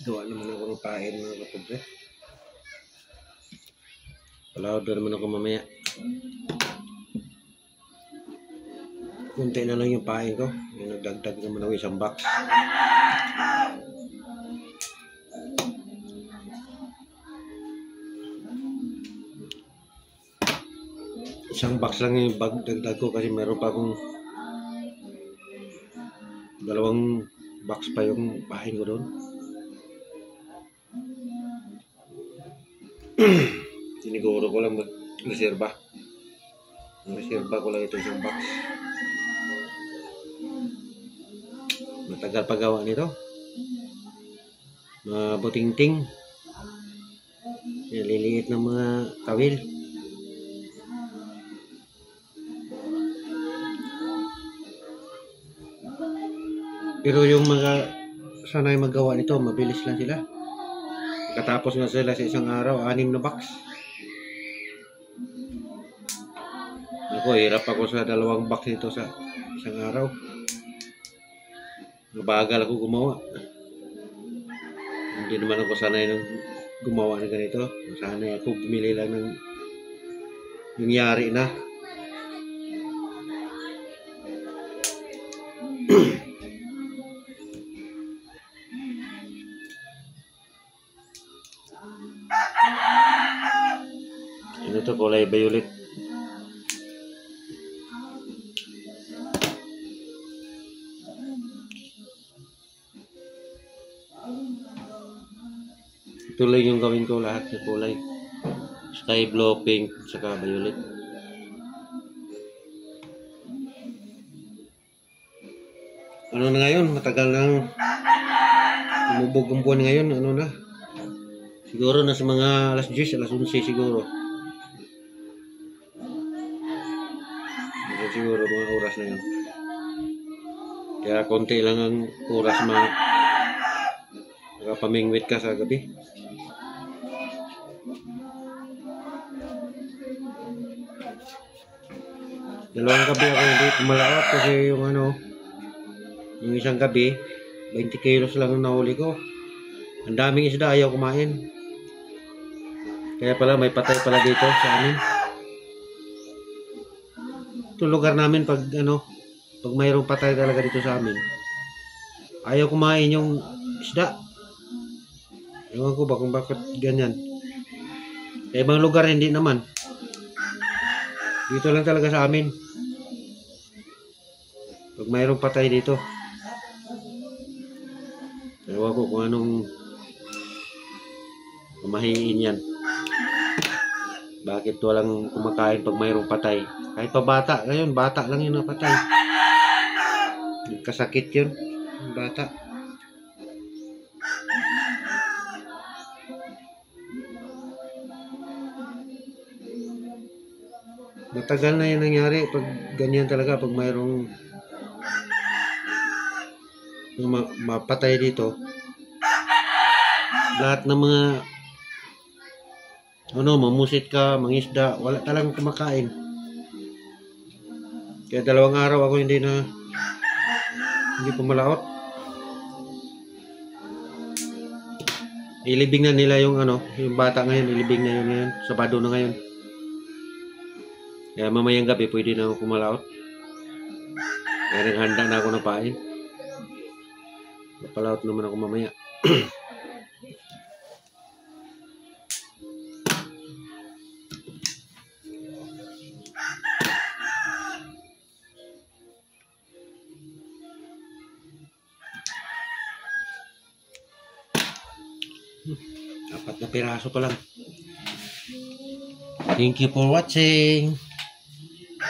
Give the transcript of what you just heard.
Gawa naman ako ng pain mga kapatid. Palawad na naman ako mamaya. Kunti na lang yung pain ko. Yung nagdagdag naman ako isang box. Isang box lang yung dagdag ko kasi meron pa akong dalawang box pa yung pain ko doon. Siniguro ko lang reserva. Ang reserva ko lang ito isang box. Matagal paggawa nito. Mabuting-ting. Liliit ng mga kawil. Pero yung mga sanay maggawa nito, mabilis lang sila. Katapos nga sila sa isang araw, 6 na box. Ako, hirap ako sa 2 box nito sa isang araw. Mabagal ako gumawa. Hindi naman ako sanay ng gumawa ng ganito. Sanay ako bumili lang ng nangyari na. Ano to, kulay violet. Ito lang yung gawin ko lahat ng kulay. Sky blue, pink, saka violet. Ano na ngayon? Matagal nang umubog ang buwan ngayon. Ano na? Siguro na sa mga alas 10, alas 11 siguro. Siguro mga oras na yun. Kaya konti lang ang oras makapamingwit ka sa gabi. Dalawang gabi ako hindi kumalaot kasi yung isang gabi 20 kilos lang ang nahuli ko. Ang daming isda, ayaw kumain. Kaya pala may patay pala dito sa amin. Ito lugar namin pag mayroong patay talaga dito sa amin, ayaw kumain yung isda. Ewan ko ba kung bakit ganyan. Sa ibang lugar hindi naman. Dito lang talaga sa amin pag mayroong patay dito. Ewan ko kung anong pamahiin yan. Bakit walang kumakain pag mayroong patay? Kahit pa bata, ngayon bata lang yun na patay. Kasakit yun, bata. Matagal na yun nangyari pag ganyan talaga, pag mayroong mapatay dito. Lahat ng mga mamusit ka, mangisda, wala talagang kumakain. Kaya 2 araw ako hindi pumalaot. Ilibing na nila yung bata ngayon, ilibing na yun ngayon. Sabado na ngayon. Kaya mamayang gabi pwede na ako pumalaot. Kaya handa na ako ng pain. Papalaot naman ako mamaya. Apat na piraso pa lang. Thank you for watching.